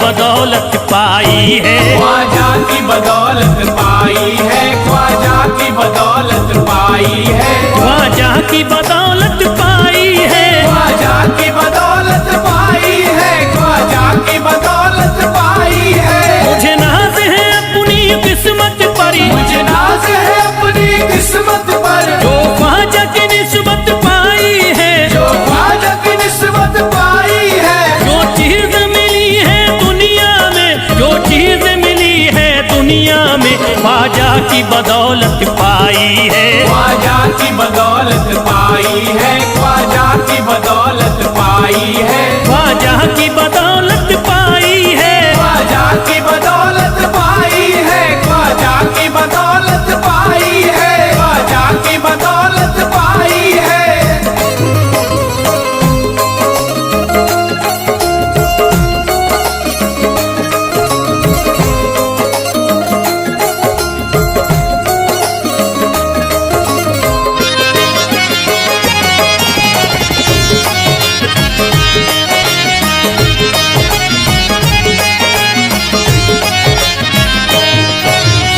बदौलत पाई है, ख्वाजा की बदौलत पाई है, ख्वाजा की बदौलत पाई है, ख्वाजा की बदौलत पाई है, ख्वाजा की बदौलत पाई है, ख्वाजा की बदौलत पाई है। मुझे नाज है अपनी किस्मत पर, मुझे नाज है अपनी किस्मत पर, जो ख्वाजा की निस्बत पाई है, जो ख्वाजा की निस्बत पाई है। जो चीज मिली है दुनिया में, जो चीज मिली है दुनिया में, ख्वाजा की बदौलत पाई है, ख्वाजा की बदौलत पाई है, ख्वाजा की बदौलत पाई है, ख्वाजा की बदौलत पाई है, ख्वाजा की बदौलत पाई है, ख्वाजा की बदौलत पाई है, ख्वाजा की बदौलत पाई है।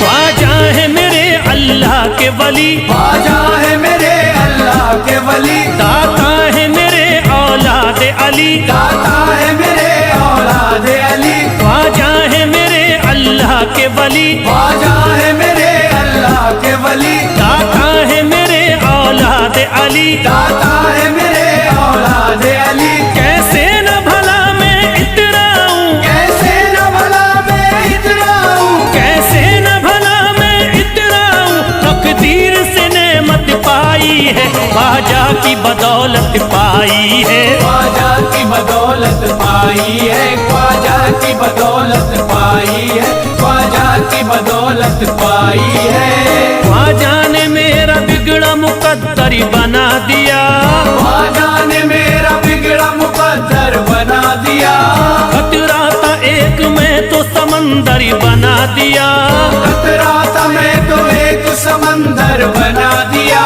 ख्वाजा है मेरे अल्लाह के वली, ख्वाजा है मेरे अल्लाह के वली, दाता है मेरे औलाद अली, दाता है मेरे औलाद अली, ख्वाजा है मेरे अल्लाह के वली, ख्वाजा है मेरे अल्लाह के वली, दाता है मेरे औलाद अली, दाता है मेरे औलाद अली। कैसे न भला मैं इतराऊं, कैसे न भला मैं इतराऊं, कैसे न भला मैं इतराऊं, तकदीर से नेमत पाई है, ख्वाजा की बदौलत पाई है, ख्वाजा की बदौलत पाई है, ख्वाजा की बदौलत पाई है, ख्वाजा की बदौलत पाई है। ख्वाजा ने मेरा बिगड़ा मुकद्दर बना दिया, ख्वाजा ने मेरा बिगड़ा मुकद्दर बना दिया, खतरा था एक में तो समंदर बना दिया, खतरा था मैं तो एक समंदर बना दिया।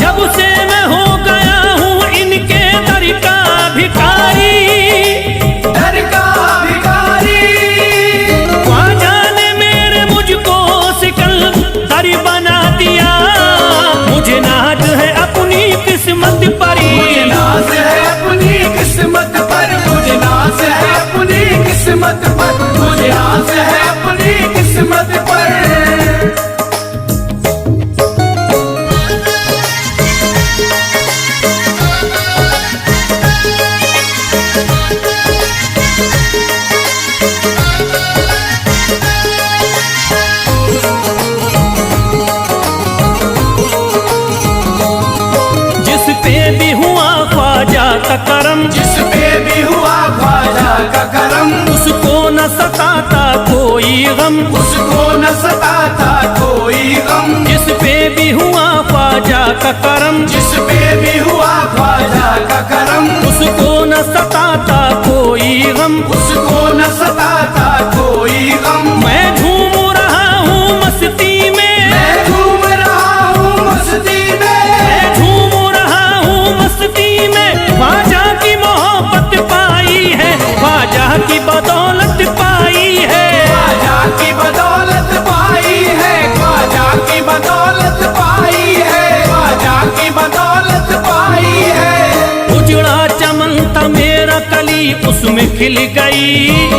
जब से मैं हो गया हूँ इनके दर का भिखारी, दर का भिखारी, ख्वाजा ने मेरे मुझको सिकंदर बना दिया, मुझे नाज है अपनी किस्मत पर, मुझे नाज है अपनी किस्मत पर, मुझे नाज है अपनी किस्मत पर, मुझे नाज है अपनी किस्मत पर। जिस पे भी हुआ ख्वाजा का करम, जिस पे भी हुआ ख्वाजा का करम, उसको न सताता कोई गम, उसको न सताता कोई गम। जिस पे भी हुआ ख्वाजा का करम, जिस पे भी हुआ ख्वाजा का करम, उसको न सताता कोई गम, उसको न सताता कोई गम। मैं झूम रहा हूँ मस्ती में, मैं झूम रहा हूँ मस्ती में, मैं झूम रहा हूँ मस्ती में, ख्वाजा की मोहब्बत पाई है, ख्वाजा की बदौलत पाई है, ख्वाजा की बदौलत पाई है, ख्वाजा की बदौलत पाई है, ख्वाजा की बदौलत पाई है। उजड़ा चमन था मेरा कली उसमें खिल गई,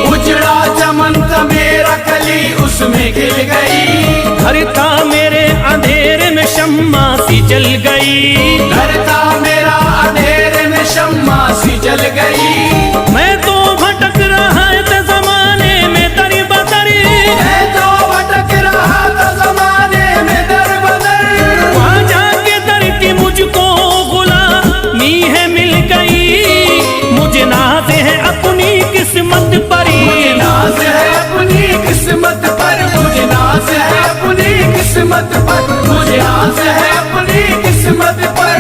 उजड़ा चमन था मेरा कली उसमें खिल गई, घर था मेरे अंधेरे में शम्मा सी जल गई, घर था मेरा अंधेरे में शम्मा सी जल गई। मैं तो भटक रहा था जमाने में दर बदर, मैं तो भटक रहा था जमाने में दर बदर, ख्वाजा के दर की मुझको गुलामी है मिल गई, मुझे नाज है अपनी किस्मत पर, मुझे नाज है अपनी किस्मत पर, मुझे नाज है अपनी किस्मत पर, मुझे नाज है अपनी किस्मत पर।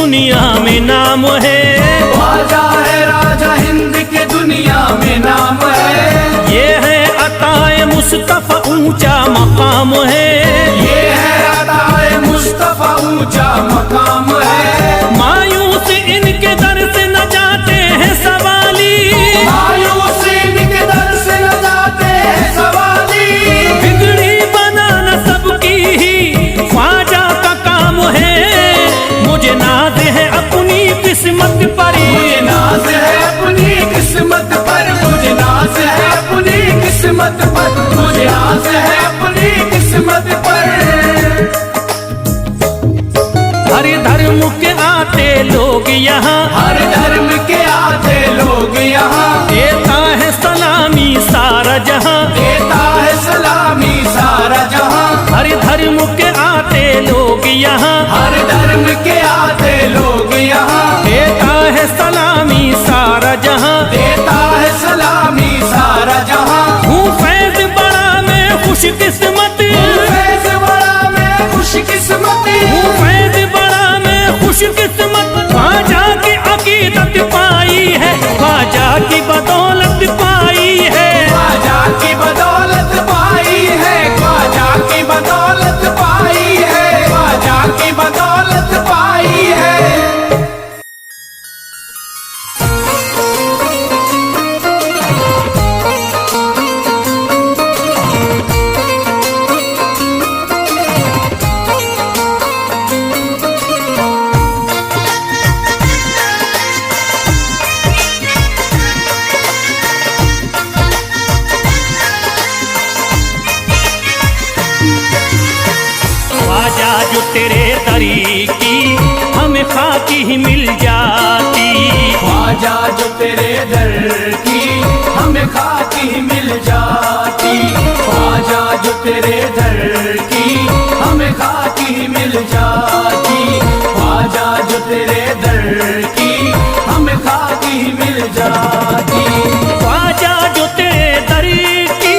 दुनिया में नाम है। ख्वाजा है राजा हिंद के दुनिया में नाम है। ये है अताए मुस्तफा ऊंचा मकाम है। ये है अताए मुस्तफा ऊंचा मकाम है। मायूस इनके दर से न जाते हैं सवाली। मायूस इनके दर से न जाते हैं सवाली। बिगड़ी बनाना सबकी ही ख्वाजा का काम है। मुझे नाज है अपनी किस्मत पर। मुझे नाज है अपनी किस्मत पर। मुझे नाज है अपनी किस्मत पर। मुझे नाज है अपनी किस्मत पर। हर धर्म के आते लोग यहाँ। हर धर्म के आते लोग यहाँ। देता है सलामी सारा जहाँ। देता है सलामी सारा जहाँ। हर धर्म के आते लोग यहाँ। हर धर्म के आते लोग यहाँ। देता है सलामी सारा जहाँ। देता है सलामी सारा जहाँ। हूँ फैज बड़ा मैं खुशकिस्मत। फैज बड़ा मैं खुशकिस्मत। हूँ फैज बड़ा मैं खुशकिस्मत। ख्वाजा की अकीदत पाई है। ख्वाजा की बदौलत पाई है। ख्वाजा की बदौलत पाई है। ख्वाजा की बदौलत पाई है। ख्वाजा की बदौलत पाई है। ख्वाजा जो तेरे तरीकी हमें खाकी ही मिल जाती। ख्वाजा जो तेरे दर की हमें खाकी मिल जाती। ख्वाजा जो तेरे दर की हमें खाकी मिल जाती। ख्वाजा जो तेरे दर की हमें खाकी मिल जाती। ख्वाजा जो तेरे तरीकी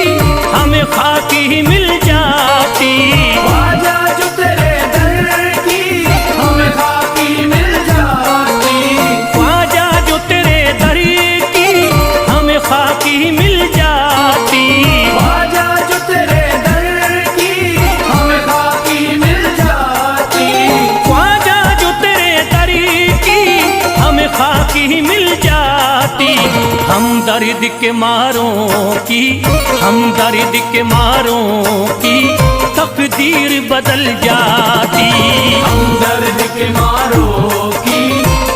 हमें खाकी ही मिल जाती। ख्वाजा जो तेरे दर की हमें खाकी मिल जाती। ख्वाजा जो तेरे तरीकी हमें खाकी ही मिल जाती। ख्वाजा जो तेरे दर की हमें खाकी मिल जाती। ख्वाजा जो तेरे तरीकी हमें खाकी ही मिल जाती। हम दर्द के मारों की, हम दर्द के मारों की तकदीर बदल जाती। हम दर्द के मारों की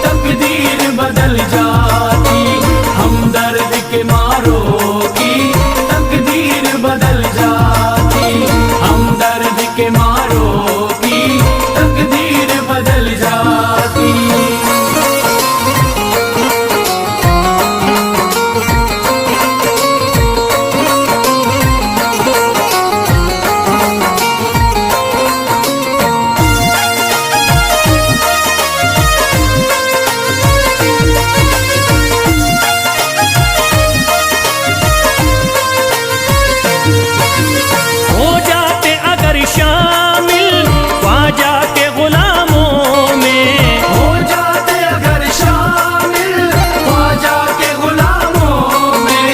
तकदीर बदल जाती। हम दर्द के मारों की तकदीर बदल जाती। हम दर्द के मारों की तकदीर बदल जाती। हो जाते अगर शामिल ख्वाजा के गुलामों में। हो जाते अगर शामिल ख्वाजा के गुलामों में।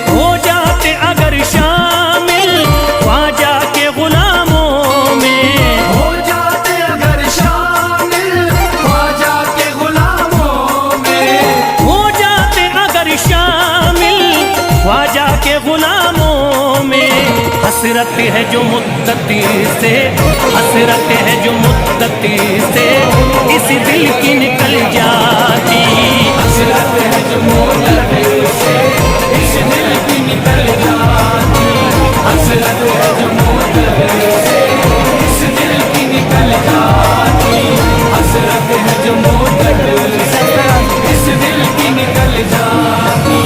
हो जाते अगर शामिल ख्वाजा के गुलामों में। हो जाते अगर शामिल ख्वाजा के गुलामों में। हो जाते अगर शामिल ख्वाजा के गुलामों में। हसरत है जो मुद्दती से, हसरत है जो मुद्दती से इस दिल की निकल जाती। हसरत है जो मुद्दती से इस दिल की निकल जाती। हसरत है जो मुद्दती से इस दिल की निकल जाती। हसरत है जो मुद्दती से इस दिल की निकल जाती।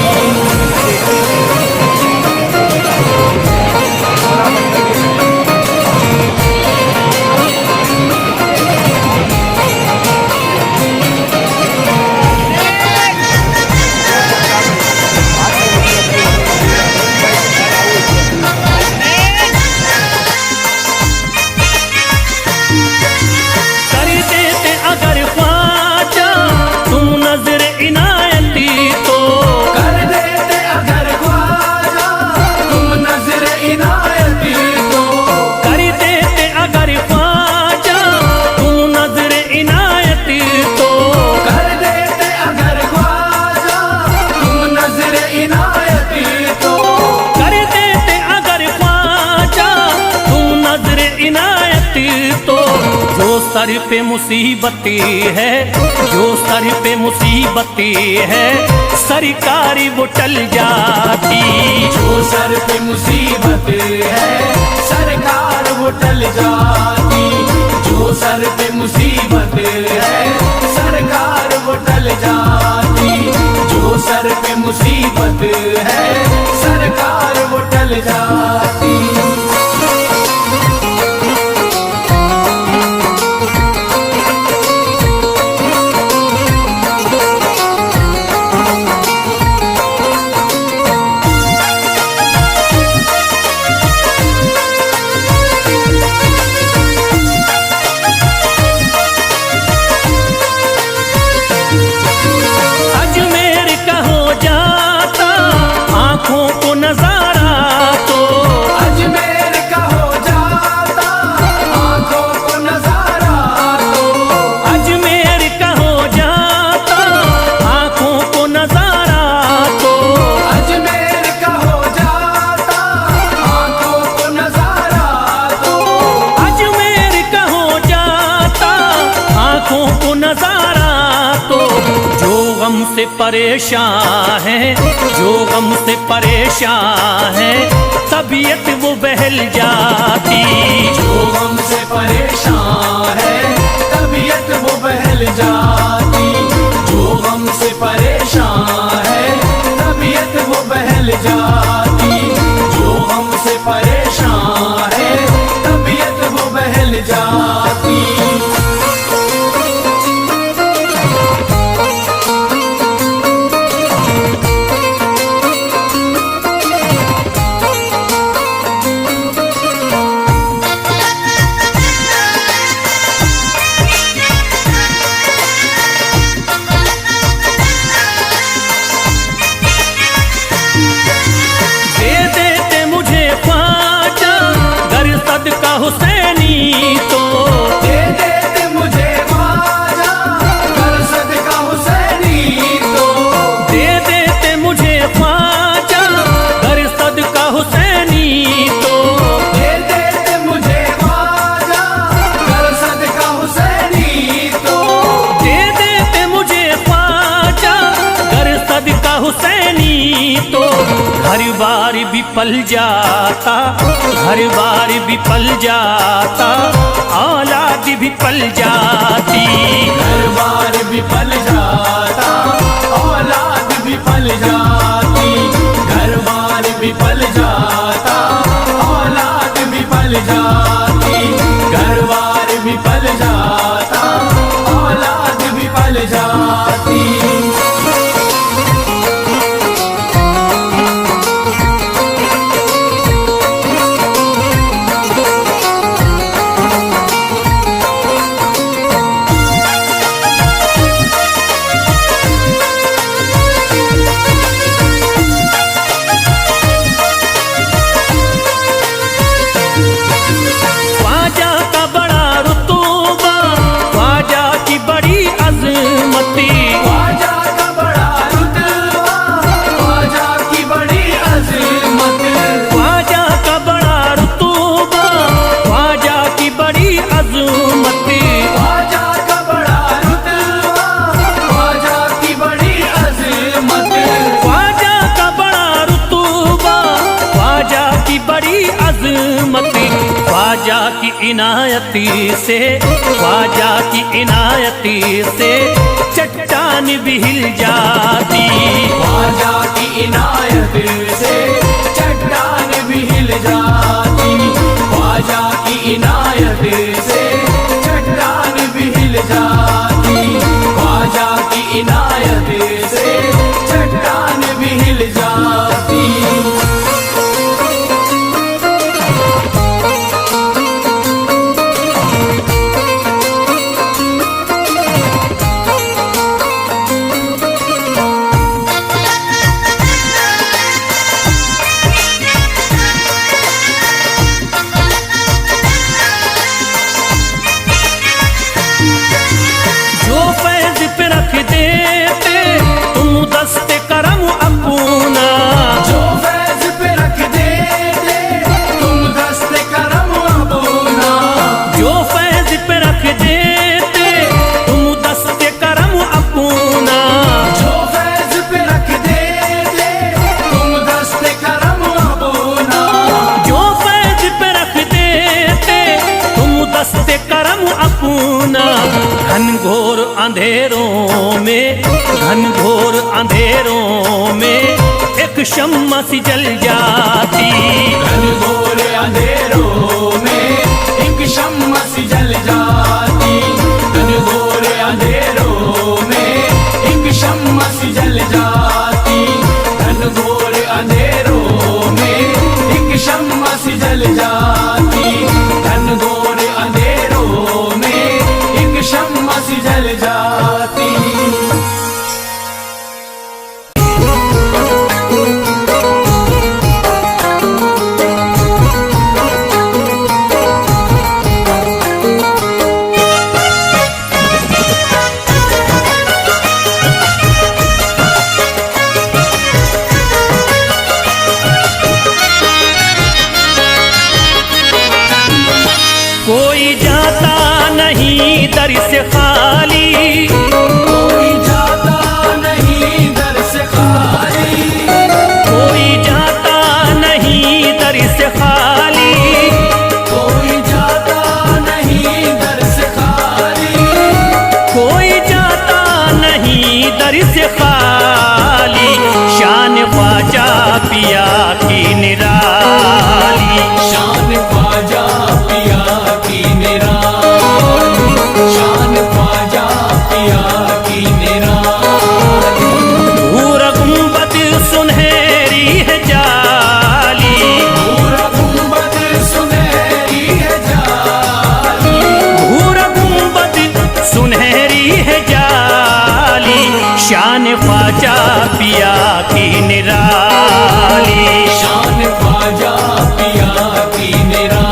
तो जो सर पे मुसीबती है, जो सर पे मुसीबती है, सरकारी वो टल जाती। जो सर पे मुसीबत है सरकार वो टल जाती। जो सर पे मुसीबत है सरकार वो टल जाती। जो सर पे मुसीबत है सरकार वो टल जाती। आँखों को नजारा तो अजमेर का हो जाता, आँखों को नजारा तो अजमेर का हो जाता, आँखों को नजारा तो अजमेर का हो जाता, आँखों को नजारा तो अजमेर का हो जाता, आँखों को नजारा तो। जो गम से परेशान है, जो गम से परेशान है, तबीयत वो बहल जाती। जो गम से परेशान है तबीयत वो बहल जाती। जो गम से परेशान है तबीयत वो बहल जाती। जो गम से परेशान है तबीयत वो बहल जाती। सदका हुसैनी तो दे देते मुझे ख्वाजा कर सदका हुसैनी तो। दे देते मुझे ख्वाजा कर सदका हुसैनी तो। दे देते मुझे ख्वाजा कर सदका हुसैनी तो। दे देते मुझे ख्वाजा कर सदका हुसैनी तो। घर बार भी पल जाता, घर बार भी पल जाता, औलाद भी पल जाती। घर बार भी पल जाता, औलाद भी पल जाती। घर बार भी पल जाता, औलाद भी पल जाती। घर बार भी पल जाता, औलाद भी पल जाती। ख्वाजा की इनायती से, ख्वाजा की इनायती से चट्टान भी हिल जाती। ख्वाजा की इनायत से चट्टान भी हिल जाती। ख्वाजा की इनायत से चट्टान भी हिल जाती। ख्वाजा की इनायत से चट्टान भी हिल जाती। अंधेरों में, घनघोर अंधेरों में एक शम्मा सी जल जाती। घनघोर अंधेरों में एक शम्मा सी जल जाती। घनघोर अंधेरों में एक शम्मा सी जल जाती। घनघोर अंधेरों में एक शम्मा सी जल जाती। घनघोर अंधेरों में एक शम्मा सी जल जाती। कोई जाता नहीं दर से खाली, कोई जाता नहीं दर से खाली। कोई जाता नहीं दर से खाली, कोई जाता नहीं दर से खाली। कोई जाता नहीं दर से खाली। शान ख्वाजा पिया की निराली, शान ख्वाजा पिया की निराली। शान ख्वाजा पिया की निराली। भूरा गुंबद सुनहरी है जाली, पूरा गुंबद सुनहरी है जाली। भूरा गुंबद सुनहरी है जाली। शान ख्वाजा पिया की निराली, शान ख्वाजा पिया की निराली।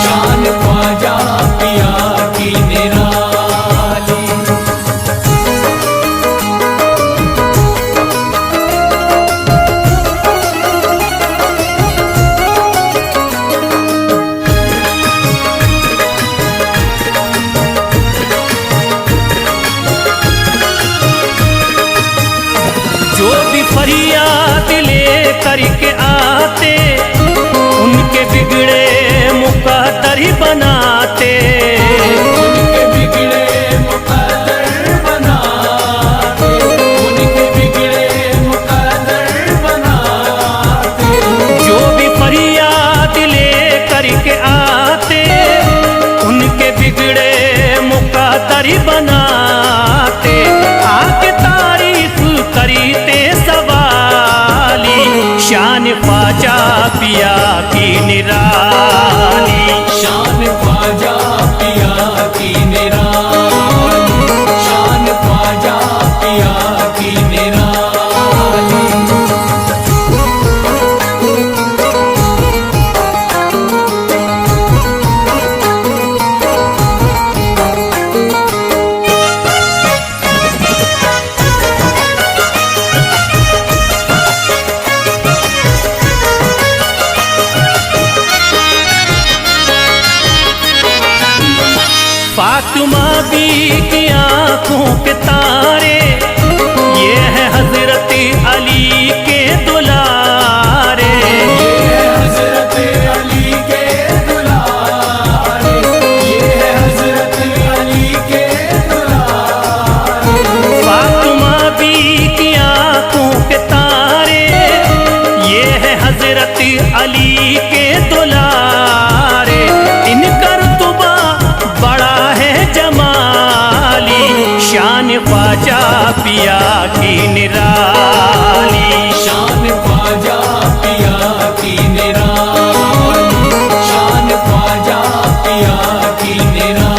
शान ख्वाजा पिया की निराली। जो भी फरियाद ले करके आते उनके बिगड़े मुकद्दर ही बनाते। उनके बिगड़े मुकद्दर बनाते। उनके बिगड़े मुकद्दर बनाते। जो भी फरियाद ले करके आते उनके बिगड़े मुकद्दर ही बनाते। आके तारीफ करते सवाली। शान ख्वाजा पिया की निराली, शान ख्वाजा पिया की निराली। शान ख्वाजा पिया की निराली। फातिमा बी की आंखों के तारे, ये है हजरत अली के दुलारे। ये है हजरत अली के दुलारे। ये है हजरत अली के दुलारे। फातिमा बी की आंखों के तारे, ये है हजरत अली के दुलारे। इनका रुतबा बड़ा है जमाली। शान ख्वाजा पिया की निराली, शान ख्वाजा पिया की निराली। शान ख्वाजा पिया की निराली।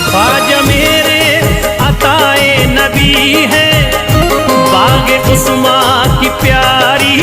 ख्वाजा मेरे अताए नबी है, बाग उस्मा की प्यारी